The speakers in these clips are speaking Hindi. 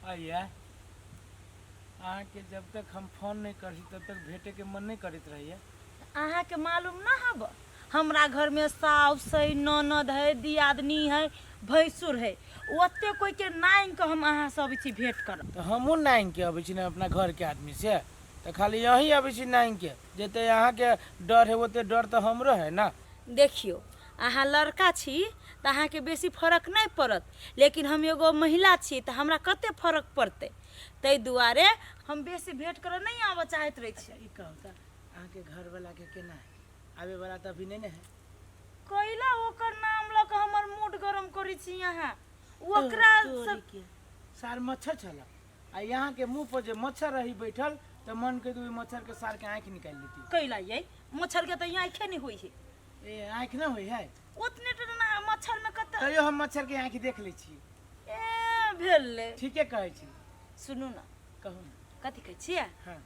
आइए अहाँ के जब तक हम फोन नहीं करी तब तक भेटे के मन नहीं करत रहिए। अहाँ के मालूम ना हब हमरा घर में सास है, ननद है, दियादनी है, भैंसुर है, ओते कोई के नाइन के हम अहाँ सब छी भेंट करब। तो हमू नाइन के अबै छी ना अपना घर के आदमी से, तो खाली यही अबै छी नाइन के। जते यहाँ के डर है ओते डर तो हमरो है ना। देखियो अहाँ लड़का छी तो अहाँ के बेसी फर्क नहीं पड़त, लेकिन हम एगो महिला छी तो हमरा कते फर्क पड़ते, तै दुआरे हम बेसी भेंट कर नहीं आब चाहत रही छी। ई कहू त अहाँ के घर वाला के केना है? आवे वाला तो अभी नहीं है। कैला ओकर नाम ल के हमर मूड गरम करी छी यहाँ। ओकरा सब सार मच्छर छला आ यहाँ के मुंह पर जे मच्छर रही बैठल तो मन के दुई मच्छर के सार के आंख निकाल लेती। कैला ये मच्छर के तो यहाँ आंखे नहीं होई है। ए आंख ना होई है उतने तो ना मच्छर में कत तैयो हम मच्छर के आंख देख ले छी। ए भेले ठीके कहै छी। सुनू ना, कहू ना। कथी कहै छियै? हां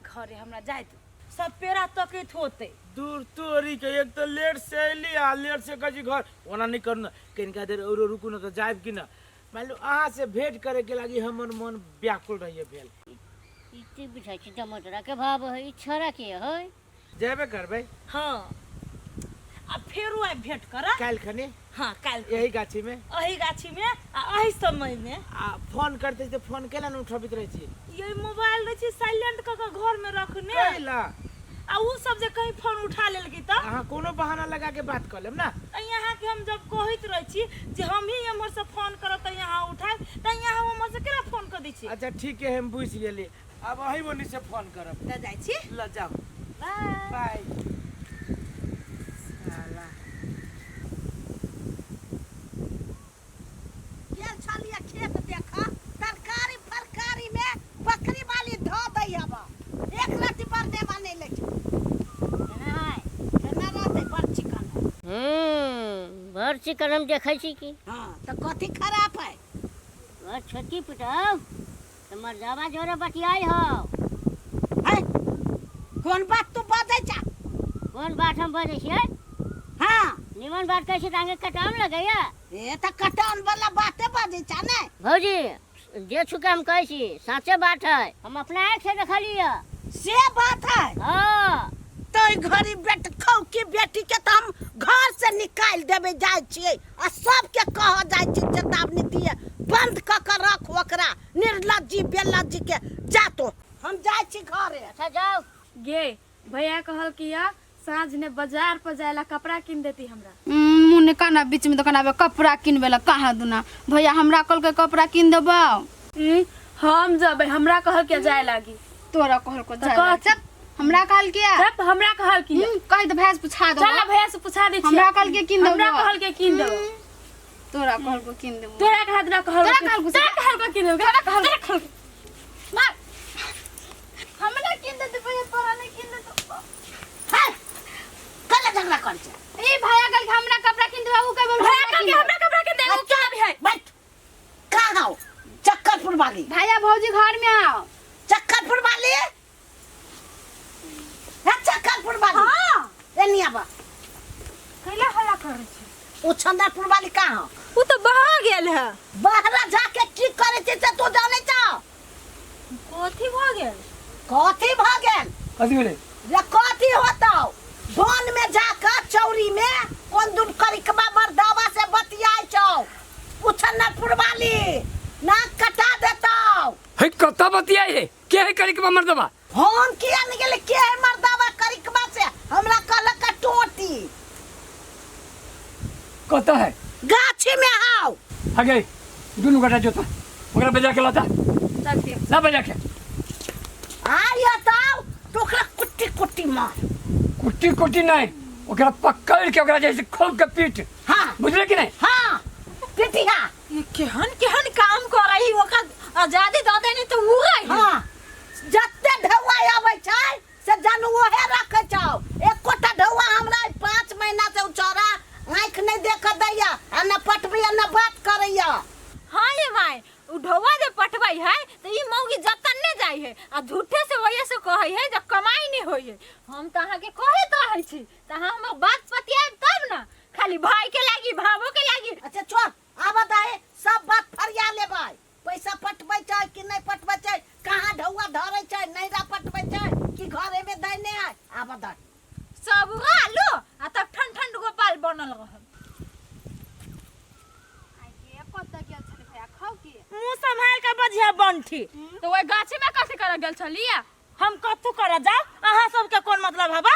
घरे हमरा जाइत सब पेरा तकैत होते। दूर तोरी के एक तो लेट से अइली आ लेट से कजी घर ओना नहीं करना कनिका देर और रुकू ना तो जाइब कि ना। मान लो अहाँ से भेंट करे के लागी हमर मन व्याकुल रहिए भेल। इति बुझाइ छै टमाटर के भाव है, ई छोरा के है। जेबे करबै। हां आ फेरो आइ भेंट करा काल खने। हां काल यही गाछी में, अही गाछी में आ अही समय में। आ फोन करते तो फोन केला न उठबित रहे छी। ये मोबाइल रहे छी साइलेंट क के घर में रखने कैला आ उ सब जे कहीं फोन उठा लेलकी त अहाँ कोनो बहाना लगा के बात कर लेम ना। यहाँ के हम जब कहत रही छी जे हम ही हमर से फोन करब त यहाँ उठाए त यहाँ हमर से केना फोन कर दी छी। अच्छा ठीक है हम बुझ लेली, अब अही बोनी से फोन करब। त जाई छी। ल जाओ बाय बाय। साला गेल छलिए खेत देखा, तरकारी फरकारी में बकरी वाली धो दै अब एक रत्ती पर देवा नहीं ले छै। केना है? केना रहते बड़ चिकन भर चिकन हम देखै छी कि हां तो कथी खराब है? और छोटी पुटाव तुम्हार जावा जोरे बतियाई हो। है कौन बात तू बाजै छ? कौन बात हम बजै छियै? हां निमन बात कहै छी त आगे कटाम लगैया। ए त कटौन वाला बाते बाजै छ ने। भौजी जे छुके हम कहै छी साचे बात है, हम अपना आँख से देखलिए। से बात है। हाँ तो घरी बेट खौ की बेटी के त हम घर से निकाल देबे जाय छियै आ सब के कह जाय छी चेतावनी दिए बंद क के रख ओकरा निर्लज्जी बेलज्जी के। जा तो हम जाय छी घरे। अच्छा जाओ। गे भैया कहल किया साँझ ने बाजार पर जायला कपड़ा किन देती हमरा। मुने काना बीच में दुकान आवे कपड़ा किनबे ला कहाँ दुना भैया हमरा कल के कपड़ा किन देबा। हम जब हमरा कहल के जाय लागी। तोरा कहल को कह जा चप हमरा कहल किया सब हमरा कहल किया। कह दे भैंस पूछा दो। चल भैया से पूछा दे छी। हमरा कहल के किन देबो। हमरा कहल के किन देबो। तोरा कहल को किन देबो। तोरा कहल तोरा कहल तोरा कहल को किन देबो। तोरा कहल मार हमरा किन दे भैया तोरा नहीं किन दे तो है कल झगड़ा कर छ। ए भैया कहल के हमरा कपड़ा किन देबा उ कह बोल भैया कहल के हमरा कपड़ा किन देबो क्या भी है। बैठ का गाओ चक्करपुर वाली। भैया भौजी घर में आओ। चक्करपुर वाली है चक्करपुर वाली। हां एनिया बा कैला हल्ला करे छी। उ चंदरपुर वाली कहां? उ तो बाहर गेल है। बाहर जाके की करे छी से तू जाने छ? कथी भ गेल? कथी भ गेल? कथी भेले? रे कथी होतौ? वन में जाकर चौरी में कोन दुन करिकबा मर्दावा से बतियाई छौ। उ चंदरपुर वाली नाक कटा देतौ। है कता बतियाई है के है करी के मर्दबा? फोन किया नहीं गेले के है मर्दावा करिकबा से हमरा कहल का टोटी कता है गाछी में आओ। आगे दुनु गटा जोता ओकरा बजा के लाता चल ठीक। ना बजा के आइयो ताऊ टोकरा कुट्टी कुट्टी मार। कुट्टी कुट्टी नहीं ओकरा पकड़ के ओकरा जैसे खोल के पीट। हां बुझले कि नहीं? हां पिटिया ये केहन केहन काम कर रही ओकर आजादी द देनी तो उ रही। हां जत्ते ढौआ आबै छै से जानू ओहे रखे छौ। एक कोटा ढौआ हमरा 5 महीना से उचौरा आंख नहीं देख दैया आ न पटबिया न बात करैया। हां ये भाई उ ढौवा जे पटबै है तो ई मौगी जतन ने जाई है आ झूठे से वजह से कहै है जे कमाई नहीं होई है। हम त अहाँ के कहे त है छी त अहाँ हम बात पतियाब तब ना खाली भाई के लागी भावो के लागी। अच्छा छोड़ आब दाए सब बात फरिया लेबै पैसा पटबै बजिया बंठी तो वही गाछी में कथी कर गेल छलिया हम कथु कर जाओ अहाँ सबके कोन मतलब हबा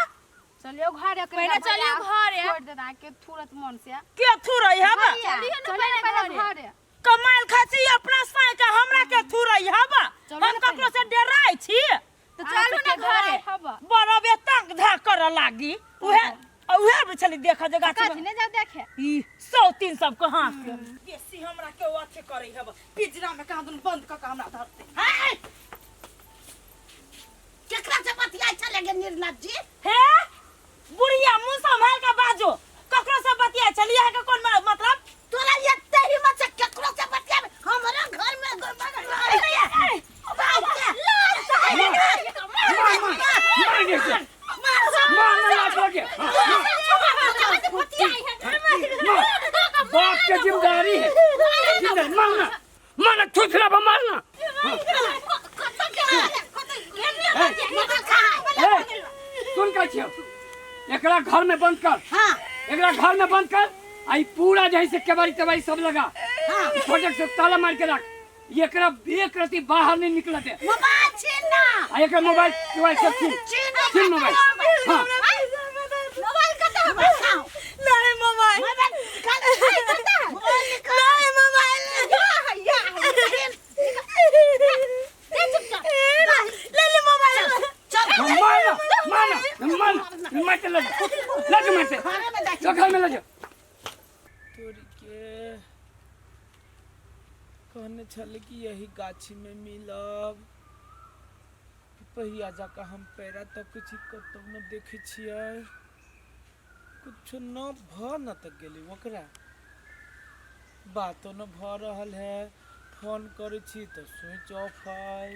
चलियो घर पहले चलियो घरे। छोड़ देना के तुरंत मन से के थू रही हबा चलिए पहले घर कमाल खाची अपना साय का हमरा के थू रही हबा चलो हम ना ककरो से डराई छी तो चलू ना घरे बड़ा बेतंग धा कर लागी उहे बिछली देखा जगह काजी ने जाओ देखे ई 100-3 सब को हाथ के बेसी हमरा के अथे करई हबा पिजरा में कहां दुन बंद क के हमरा धरते हाय केकरा से बतियाई चलेगे निर्लज जी हे बुढ़िया मुंह संभाल के बाजो ककरो से बतियाई चलिए के कोन मतलब तोरा एते ही मत से केकरो से बतियाबे हमरा घर में बाप के जिम्मेदारी है मारना मारना थुथला पर मारना सुन का छियो एकरा घर में बंद कर एकरा घर में बंद कर आई पूरा जैसे केवाड़ी तेवाड़ी सब लगा फटक से ताला मार के रख एकरा एक रति बाहर नहीं निकला दे मोबाइल छीनना आ एकरा मोबाइल सब छीन मोबाइल हां मोबाइल कता बताओ नहीं मोबाइल नहीं मोबाइल ले ले मोबाइल मारना मारते ले जो घर में ले जा तोरी के कहने छले कि यही गाछी में मिलब पहिया जाका हम पैरा तक कुछ कतौ न देखे छियै कुछ न भ न तक गेली ओकरा बातो न भ रहल है फोन करे छी तो स्विच ऑफ है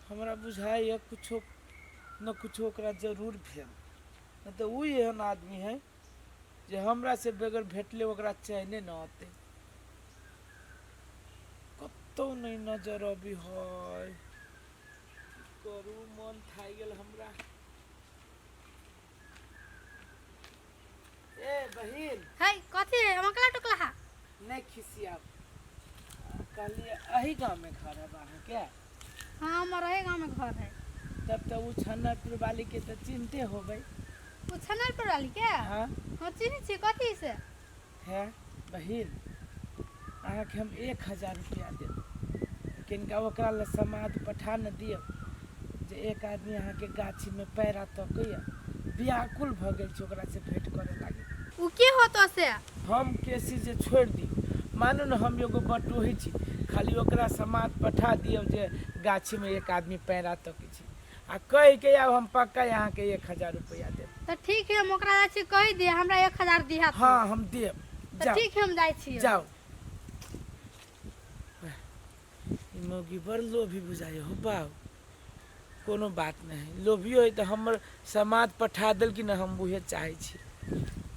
हमरा बुझाय कुछो न कुछो ओकरा जरूर भेल न तो उ एहन आदमी है जे हमरा से बगैर भेटले ओकरा चैने न आते कतौ नहीं नजर अभी है करू मन थाई गेल हमरा ए बहिन है कथी है मकला टुकला है नहीं खिसिया कहलिए अही गांव में घर है बाहर क्या हां हमारा है गांव में घर है तब तो वो छन्नरपुर वाली के तो चिंते हो गई वो छनरपुर वाली क्या हाँ हां चिन्ह छी कथी से है बहिन अहाँ के हम 1000 रुपया देब किनका ओकरा ला समाद पठा न दियो जे एक आदमी अहाँ के गाछी में पैरा तकैया व्याकुल भ गेल छै ओकरा से भेंट करे लागी उ के होतो से हम केसी जे छोड़ दी मानो न हम एगो बटोही छी खाली ओकरा समाद पठा दियो जे गाछी में एक आदमी पैरा तकै छी आ कह के अब हम पक्का यहाँ के 1000 रुपया देब तो ठीक है हम ओकरा जाय छी कहि दे हमरा 1000 दिहा हाँ हम देब तो जाओ ठीक है हम जाय छी जाओ ई मौगी बड़ लोभी बुझाय हो बाऊ कोनो बात नहीं लोभी होय तो हमर समाद पठा देल कि न हम उहे चाहे छी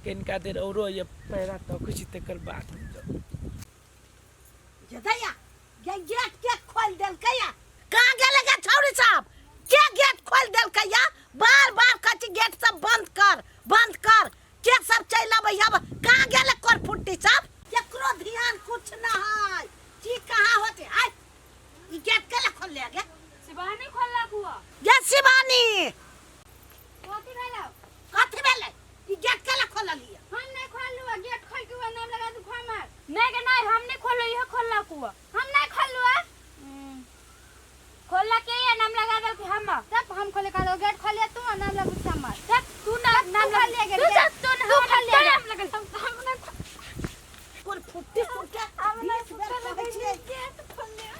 किनका देर औरो ये पैरा तकै छी तकर बाद हम जाओ जदैया ये गेट के खोल देल कया कहां गेले गे छौरी साहब के गेट खोल देल कया बार-बार कहती गेट सब बंद कर के सब चल आबै अब कहां गेले कर फुट्टी सब केकरो ध्यान कुछ न है की कहां होते है ई गेट के खोल ले गे शिवानी खोलला हुआ ये शिवानी कथी भेलो कथी भेले ई गेट के खोल लिया हम नहीं खोललुआ गेट खोल के नाम लगा दू खमार नहीं के नहीं हम नहीं खोलो यह खोलला हुआ हम नहीं खोललुआ खोलला के ये नाम लगा दल के हम तब हम खोले का गेट खोलिए तू नाम लगा खमार तब तू नाम खोल लिया तू गेट तू खोल लिया नाम लगा कोन फुट्टी फुट्टे हमने कहै छियै गेट खोल लिया